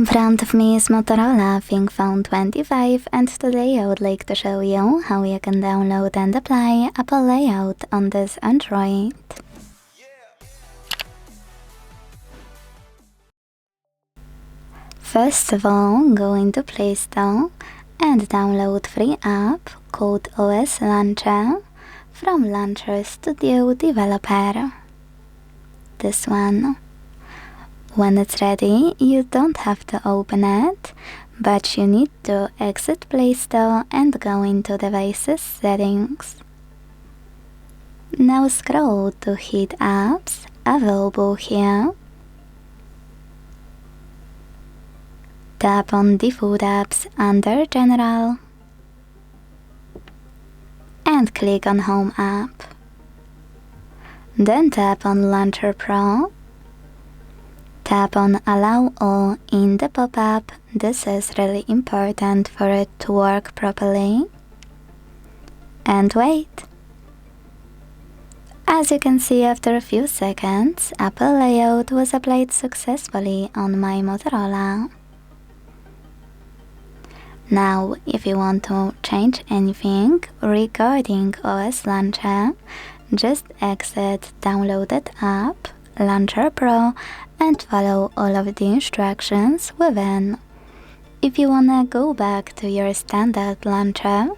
In front of me is Motorola ThinkPhone 25, and today I would like to show you how you can download and apply Apple Layout on this Android. First of all, go into Play Store and download free app called OS Launcher from Launcher Studio Developer. This one. When it's ready, you don't have to open it, but you need to exit Play Store and go into Devices Settings. Now scroll to hit Apps available here. Tap on Default Apps under General and click on Home App. Then tap on Launcher Pro. Tap on Allow All in the pop-up. This is really important for it to work properly. And wait. As you can see, after a few seconds, Apple Layout was applied successfully on my Motorola. Now, if you want to change anything regarding OS Launcher, just exit Downloaded App, Launcher Pro, and follow all of the instructions within. If you wanna go back to your standard launcher,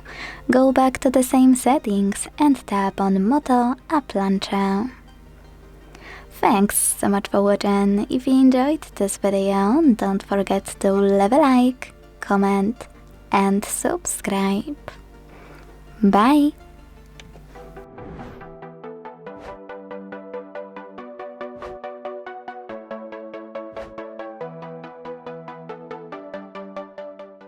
go back to the same settings and tap on Moto App Launcher. Thanks so much for watching. If you enjoyed this video, don't forget to leave a like, comment and subscribe. Bye!